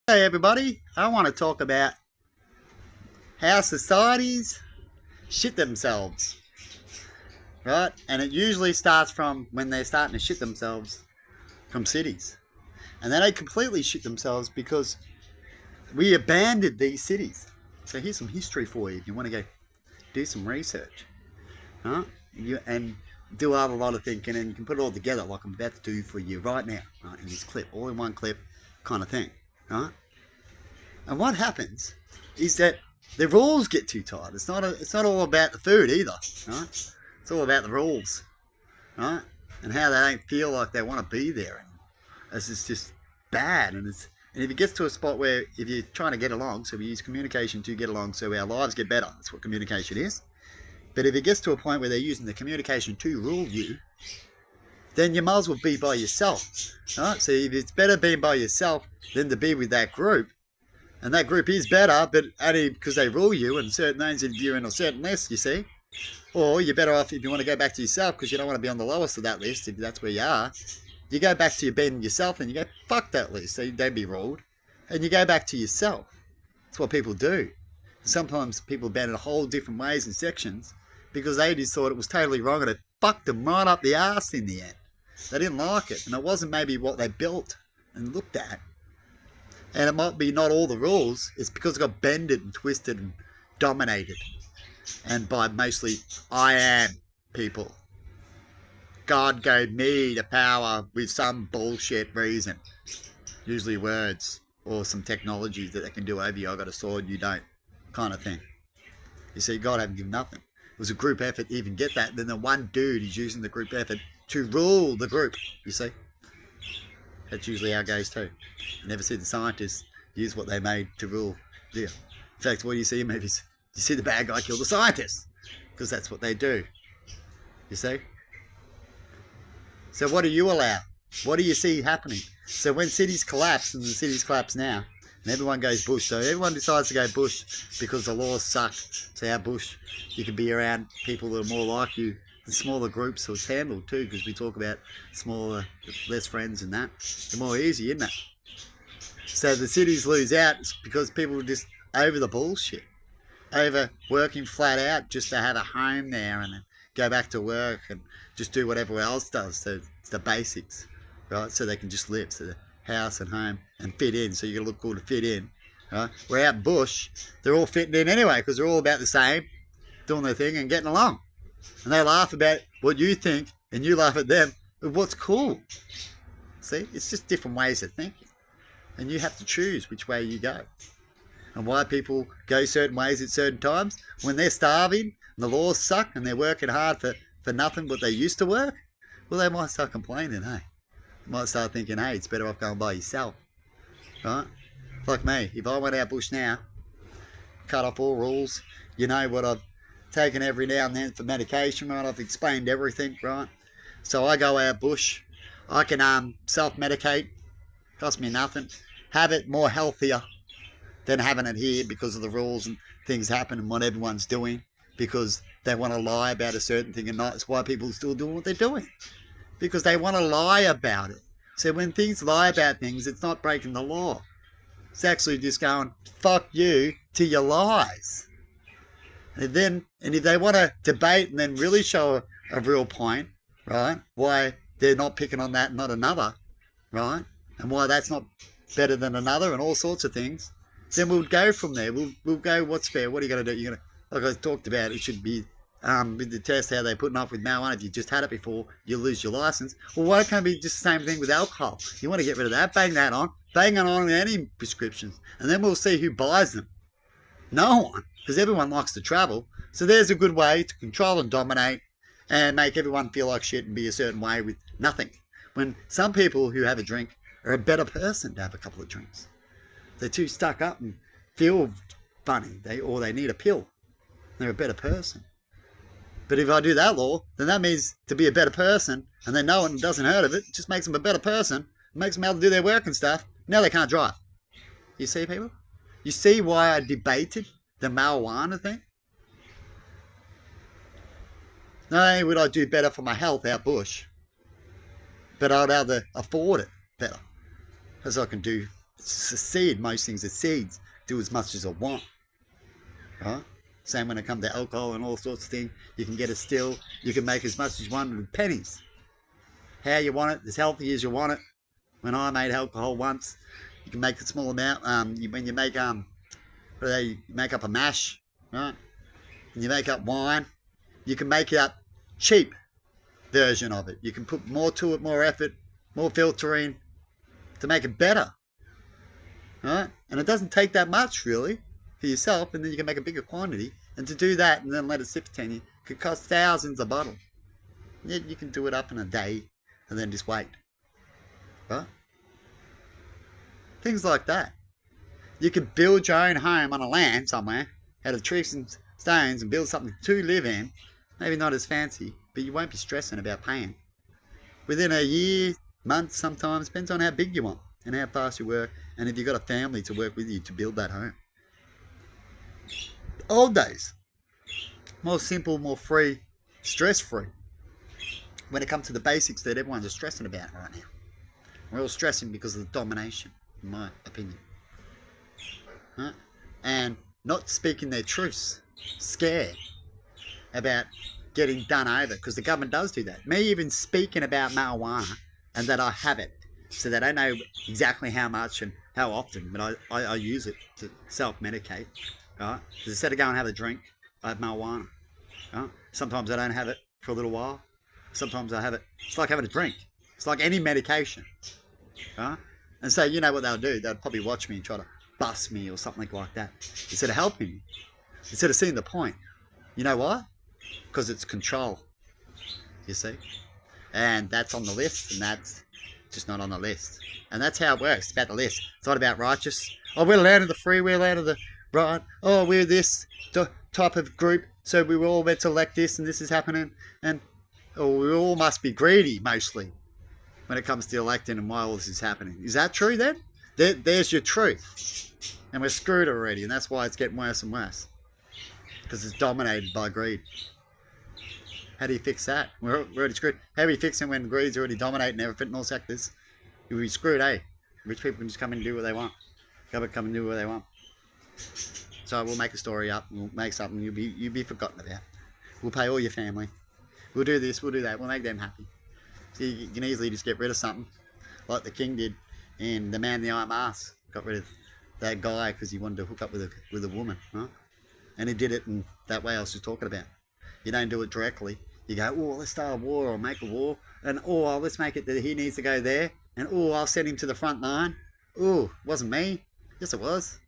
Hey everybody, I want to talk about how societies shit themselves, right? And it usually starts from when they're starting to shit themselves from cities. And they don't completely shit themselves because we abandoned these cities. So here's some history for you if you want to go do some research, right? And do a lot of thinking and you can put it all together like I'm about to do for you right now, right? In this clip, all in one clip kind of thing, right? And what happens is that the rules get too tight. It's not all about the food either, right? It's all about the rules, right? And how they don't feel like they want to be there. And it's just bad. And if it gets to a spot where if you're trying to get along, so we use communication to get along, so our lives get better. That's what communication is. But if it gets to a point where they're using the communication to rule you, then you might as well be by yourself, right? So if it's better being by yourself than to be with that group, and that group is better, but only because they rule you and certain names if you're in a certain list, you see. Or you're better off if you want to go back to yourself because you don't want to be on the lowest of that list, if that's where you are. You go back to your being yourself and you go, fuck that list, so you don't be ruled. And you go back to yourself. That's what people do. Sometimes people abandon a whole different ways and sections because they just thought it was totally wrong and it fucked them right up the arse in the end. They didn't like it. And it wasn't maybe what they built and looked at. And it might be not all the rules, it's because it got bended and twisted and dominated. And by mostly I am people. God gave me the power with some bullshit reason. Usually words or some technologies that they can do over you. I got a sword, you don't. Kind of thing. You see, God haven't given nothing. It was a group effort to even get that. Then the one dude is using the group effort to rule the group. You see? That's usually how it goes too. You never see the scientists use what they made to rule. Do you? In fact, what do you see in movies? You see the bad guy kill the scientists because that's what they do. You see? So what do you allow? What do you see happening? So when cities collapse, and the cities collapse now, and everyone goes bush, so everyone decides to go bush because the laws suck. So how bush, you can be around people that are more like you. The smaller groups, so it's handled too, because we talk about smaller, less friends and that. The more easy, isn't it? So the cities lose out because people are just over the bullshit, over working flat out just to have a home there and then go back to work and just do whatever else does. So it's the basics, right? So they can just live, so the house and home and fit in. So you got to look cool to fit in, right? We're out bush, they're all fitting in anyway because they're all about the same, doing their thing and getting along. And they laugh about what you think and you laugh at them with what's cool. See, it's just different ways of thinking. And you have to choose which way you go. And why people go certain ways at certain times. When they're starving and the laws suck and they're working hard for nothing but they used to work, well, they might start complaining, hey. They might start thinking, hey, it's better off going by yourself. Right? Like me, if I went out bush now, cut off all rules, you know what I've taken every now and then for medication, right? I've explained everything, right? So I go out bush, I can self-medicate, cost me nothing, have it more healthier than having it here because of the rules and things happen and what everyone's doing because they want to lie about a certain thing and not. It's why people are still doing what they're doing because they want to lie about it. So when things lie about things, it's not breaking the law. It's actually just going, fuck you to your lies. And if they want to debate and then really show a real point, right, why they're not picking on that and not another, right, and why that's not better than another and all sorts of things, then we'll go from there. We'll go, what's fair? What are you going to do? You're going to, like I talked about, it should be with the test, how they're putting up with marijuana. If you just had it before, you lose your license. Well, why can't it be just the same thing with alcohol? You want to get rid of that, bang that on, bang it on any prescriptions, and then we'll see who buys them. No one, because everyone likes to travel. So there's a good way to control and dominate and make everyone feel like shit and be a certain way with nothing. When some people who have a drink are a better person to have a couple of drinks. They're too stuck up and feel funny, or they need a pill. They're a better person. But if I do that law, then that means to be a better person, and they know it and doesn't hurt of it, it just makes them a better person, it makes them able to do their work and stuff. Now they can't drive. You see, people? You see why I debated the marijuana thing? Not only would I do better for my health out bush, but I'd rather afford it better. Because I can do It's a seed. Most things are seeds. Do as much as I want. Right? Same when it comes to alcohol and all sorts of things. You can get it still. You can make as much as you want with pennies. How you want it, as healthy as you want it. When I made alcohol once, you can make a small amount. When you make you make up a mash, right? And you make up wine, you can make up cheap version of it. You can put more to it, more effort, more filtering to make it better. Right? And it doesn't take that much really for yourself, and then you can make a bigger quantity. And to do that and then let it sit for 10 years could cost thousands a bottle. Yet you can do it up in a day and then just wait. Right? Things like that. You could build your own home on a land somewhere out of trees and stones and build something to live in. Maybe not as fancy, but you won't be stressing about paying. Within a year, months sometimes, depends on how big you want and how fast you work, and if you've got a family to work with you to build that home. Old days, more simple, more free, stress-free. When it comes to the basics that everyone's stressing about right now. We're all stressing because of the domination, in my opinion. Right? And not speaking their truths, scared about getting done over, because the government does do that. Me even speaking about marijuana and that I have it, so that I know exactly how much and how often, but I use it to self-medicate. Right? Instead of going and have a drink, I have marijuana. Right? Sometimes I don't have it for a little while. Sometimes I have it. It's like having a drink. It's like any medication. Right? And so you know what they'll do? They'll probably watch me and try to bust me or something like that. Instead of helping me. Instead of seeing the point. You know why? Because it's control. You see? And that's on the list, and that's just not on the list. And that's how it works. It's about the list. It's not about righteous. Oh, we're land of the free, we're land of the right. Oh, we're this type of group, so we were all meant to elect this, and this is happening. And we all must be greedy, mostly, when it comes to electing and why all this is happening. Is that true then? There's your truth. And we're screwed already, and that's why it's getting worse and worse. Because it's dominated by greed. How do you fix that? We're already screwed. How do we fix it when greed's already dominating everything in all sectors? You'll be screwed, eh? Rich people can just come in and do what they want. Government come and do what they want. So we'll make a story up, we'll make something you'll be forgotten about. We'll pay all your family. We'll do this, we'll do that, we'll make them happy. So you can easily just get rid of something, like the king did, and the man in the iron mask got rid of that guy because he wanted to hook up with a woman, right? And he did it in that way I was just talking about. You don't do it directly. You go, oh, let's start a war or make a war, and oh, let's make it that he needs to go there, and oh, I'll send him to the front line. Oh, it wasn't me. Yes, it was.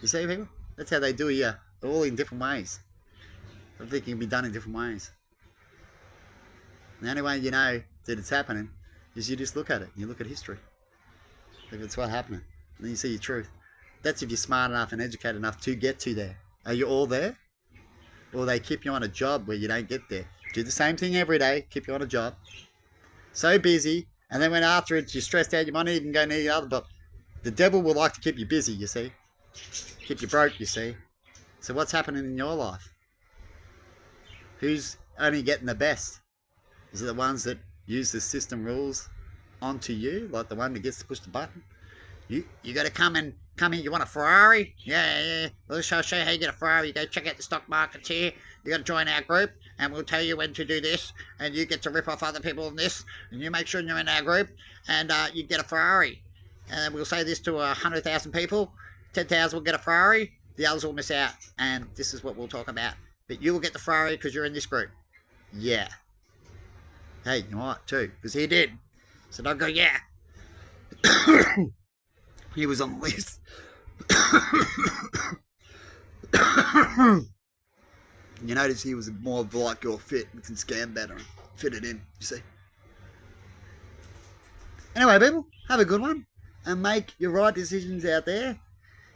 You see, people? That's how they do it, yeah. They're all in different ways. Everything can be done in different ways. And the only way you know that it's happening is you just look at it. You look at history. If it's what's happening. And then you see your truth. That's if you're smart enough and educated enough to get to there. Are you all there? Or they keep you on a job where you don't get there. Do the same thing every day. Keep you on a job. So busy. And then when after it you're stressed out, you might not even go near the other. But the devil will like to keep you busy, you see. Keep you broke, you see. So what's happening in your life? Who's only getting the best? Is it the ones that use the system rules onto you? Like the one that gets to push the button? You got to come in. You want a Ferrari? Yeah. I'll show you how you get a Ferrari. You go check out the stock markets here. You got to join our group, and we'll tell you when to do this. And you get to rip off other people in this, and you make sure you're in our group, and you get a Ferrari. And we'll say this to 100,000 people. 10,000 will get a Ferrari. The others will miss out. And this is what we'll talk about. But you will get the Ferrari because you're in this group. Yeah. Hey, you might too, because he did. So don't go, yeah. He was on the list. You notice he was more like your fit and can scan better and fit it in, you see. Anyway, people, have a good one and make your right decisions out there.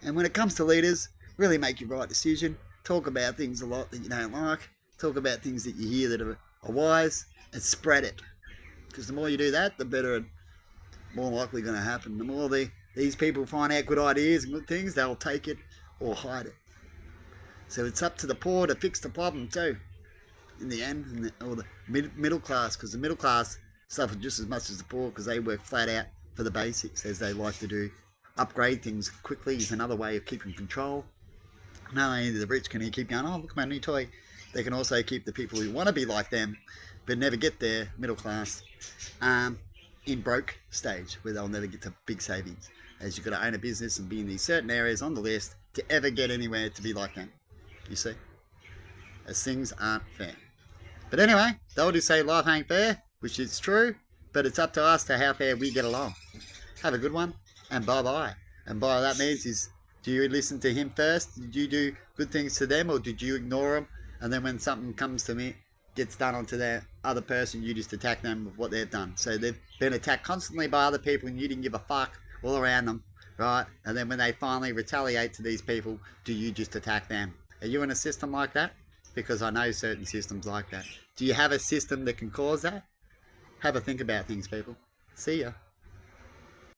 And when it comes to leaders, really make your right decision. Talk about things a lot that you don't like. Talk about things that you hear that are wise and spread it. Because the more you do that, the better and more likely going to happen. The more these people find out good ideas and good things, they'll take it or hide it. So it's up to the poor to fix the problem too, in the end, or the middle class, because the middle class suffer just as much as the poor because they work flat out for the basics as they like to do upgrade things quickly is another way of keeping control. Not only the rich can keep going, oh, look at my new toy, they can also keep the people who want to be like them but never get there, middle class, in broke stage where they'll never get to big savings, as you've got to own a business and be in these certain areas on the list to ever get anywhere to be like them, you see, as things aren't fair. But anyway, they'll just say life ain't fair, which is true, but it's up to us to how fair we get along. Have a good one, and bye-bye. And by that means is, do you listen to him first? Did you do good things to them, or did you ignore them? And then when something comes to me, gets done onto their other person, you just attack them with what they've done. So they've been attacked constantly by other people and you didn't give a fuck all around them, right? And then when they finally retaliate to these people, do you just attack them? Are you in a system like that? Because I know certain systems like that. Do you have a system that can cause that? Have a think about things, people. See ya.